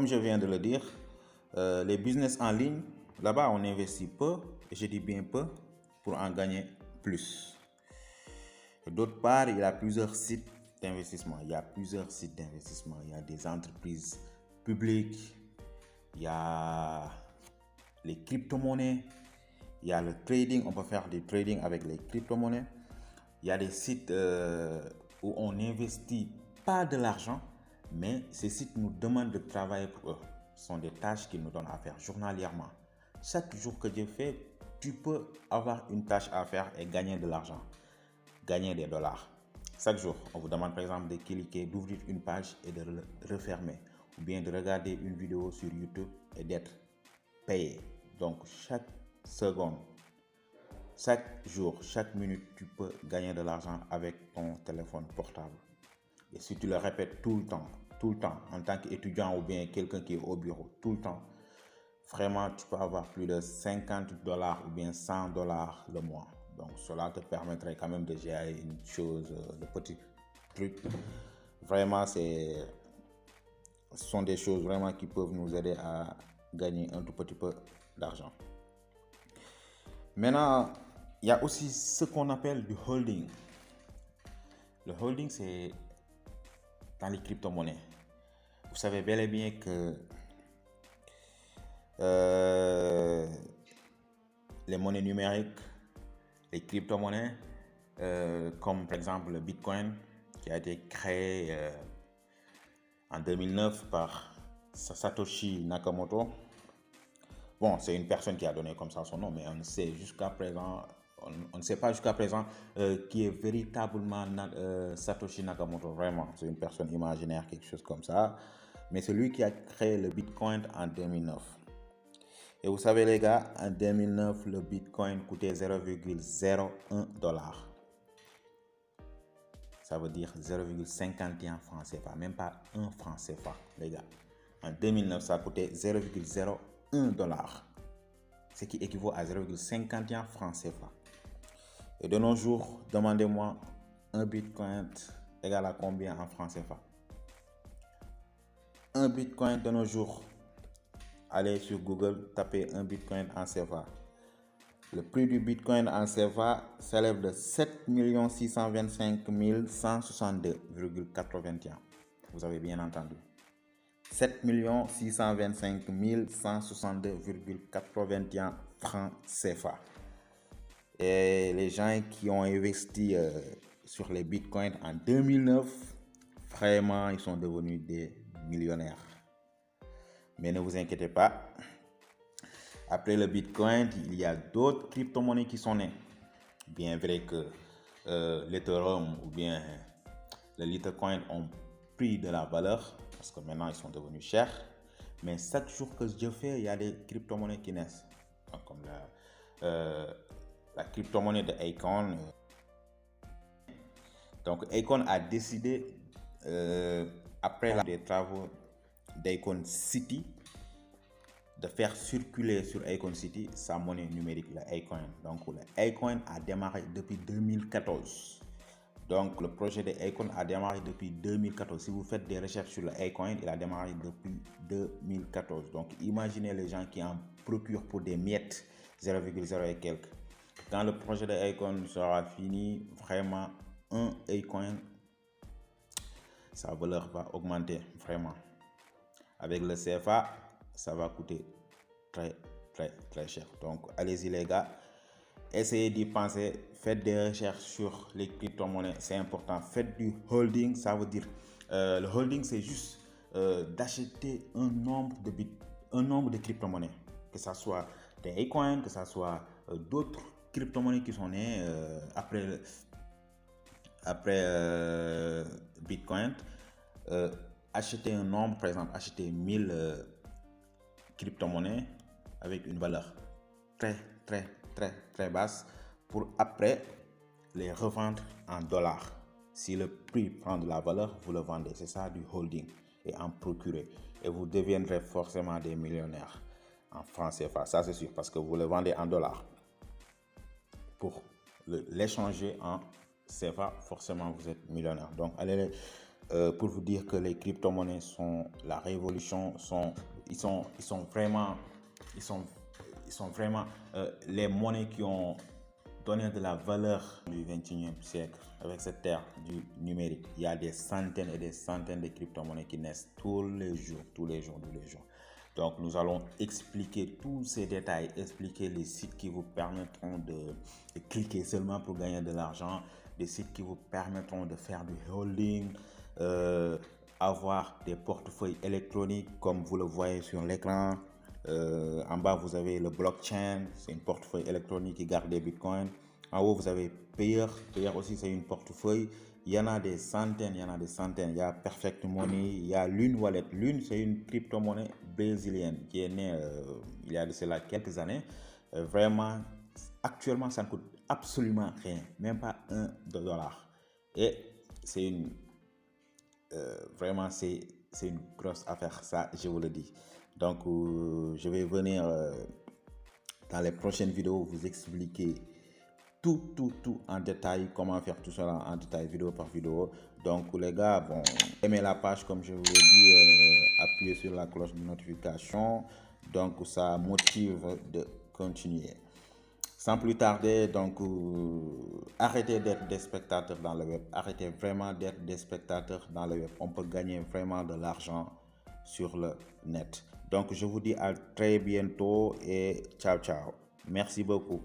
comme je viens de le dire, les business en ligne, là-bas, on investit peu, et je dis bien peu, pour en gagner plus. D'autre part, il y a plusieurs sites d'investissement. Il y a des entreprises publiques, il y a les crypto-monnaies, il y a le trading. On peut faire du trading avec les crypto-monnaies. Il y a des sites où on n'investit pas de l'argent, mais ces sites nous demandent de travailler pour eux. Ce sont des tâches qu'ils nous donnent à faire journalièrement. Chaque jour que Dieu fait, tu peux avoir une tâche à faire et gagner de l'argent, gagner des dollars. Chaque jour, on vous demande par exemple de cliquer, d'ouvrir une page et de le refermer, ou bien de regarder une vidéo sur YouTube et d'être payé. Donc chaque seconde, chaque jour, chaque minute, tu peux gagner de l'argent avec ton téléphone portable. Et si tu le répètes tout le temps, en tant qu'étudiant ou bien quelqu'un qui est au bureau, tout le temps, vraiment, tu peux avoir plus de $50 ou bien $100 le mois. Donc, cela te permettrait quand même de gérer une chose, de petits trucs. Vraiment, ce sont des choses vraiment qui peuvent nous aider à gagner un tout petit peu d'argent. Maintenant, il y a aussi ce qu'on appelle du holding. Le holding, c'est dans les crypto-monnaies. Vous savez bel et bien que les monnaies numériques, les crypto-monnaies, comme par exemple le Bitcoin, qui a été créé en 2009 par Satoshi Nakamoto. Bon, c'est une personne qui a donné comme ça son nom, mais on ne sait pas jusqu'à présent qui est véritablement Satoshi Nakamoto. Vraiment, c'est une personne imaginaire, quelque chose comme ça. Mais c'est lui qui a créé le Bitcoin en 2009. Et vous savez les gars, en 2009, le Bitcoin coûtait 0,01$. Ça veut dire 0,51 francs CFA, même pas 1 franc CFA, les gars. En 2009, ça coûtait 0,01$, ce qui équivaut à 0,51 francs CFA. Et de nos jours, demandez-moi, un Bitcoin égale à combien en francs CFA? Un Bitcoin de nos jours, allez sur Google, tapez un Bitcoin en CFA. Le prix du Bitcoin en CFA s'élève de 7 625 162,81. Vous avez bien entendu. 7 625 162,81 francs CFA. Et les gens qui ont investi sur les Bitcoins en 2009, vraiment, ils sont devenus des millionnaires. Mais ne vous inquiétez pas. Après le Bitcoin, il y a d'autres crypto-monnaies qui sont nées. Bien vrai que l'Ethereum ou bien le Litecoin ont pris de la valeur parce que maintenant ils sont devenus chers. Mais chaque jour que Dieu fait, il y a des crypto-monnaies qui naissent. Donc, comme la crypto-monnaie de Acorn. Donc Acorn a décidé, après des travaux d'Acorn City, de faire circuler sur Acorn City sa monnaie numérique, le Acorn. Donc le Acorn a démarré depuis 2014. Donc le projet de Acorn a démarré depuis 2014. Si vous faites des recherches sur le Acorn, il a démarré depuis 2014. Donc imaginez les gens qui en procurent pour des miettes, 0,0 et quelques. Quand le projet de Acorn sera fini, vraiment un Acorn, sa valeur va augmenter vraiment. Avec le CFA, ça va coûter très cher. Donc allez-y les gars, essayez d'y penser, faites des recherches sur les crypto-monnaies, c'est important. Faites du holding, ça veut dire le holding, c'est juste d'acheter un nombre de crypto-monnaies, que ce soit des Acorn, que ce soit d'autres crypto-monnaies qui sont nées après Bitcoin. Acheter un nombre, par exemple, acheter 1000 crypto-monnaies avec une valeur très basse pour après les revendre en dollars. Si le prix prend de la valeur, vous le vendez. C'est ça du holding et en procurer. Et vous deviendrez forcément des millionnaires en francs CFA. Ça c'est sûr parce que vous le vendez en dollars. Pour l'échanger en CFA, forcément vous êtes millionnaire. Donc allez pour vous dire que les crypto-monnaies sont la révolution, ils sont vraiment, ils sont, les monnaies qui ont donné de la valeur du 21e siècle avec cette ère du numérique. Il y a des centaines et des centaines de crypto-monnaies qui naissent tous les jours. Donc, nous allons expliquer tous ces détails, expliquer les sites qui vous permettront de cliquer seulement pour gagner de l'argent, des sites qui vous permettront de faire du holding, avoir des portefeuilles électroniques comme vous le voyez sur l'écran. En bas, vous avez le blockchain, c'est une portefeuille électronique qui garde des bitcoins. En haut, vous avez Payer. Payer aussi, c'est une portefeuille. Il y en a des centaines, Il y a Perfect Money, il y a Lune Wallet. Lune, c'est une crypto-monnaie brésilienne qui est née il y a de cela quelques années. Vraiment, actuellement, ça ne coûte absolument rien, même pas $1. Et c'est une vraiment, c'est une grosse affaire, ça, je vous le dis. Donc, je vais venir dans les prochaines vidéos vous expliquer tout en détail, comment faire tout cela en détail, vidéo par vidéo. Donc, les gars, bon, aimez la page, comme je vous l'ai dit, appuyez sur la cloche de notification. Donc, ça motive de continuer. Sans plus tarder, donc, arrêtez d'être des spectateurs dans le web. Arrêtez vraiment d'être des spectateurs dans le web. On peut gagner vraiment de l'argent sur le net. Donc, je vous dis à très bientôt et ciao, ciao. Merci beaucoup.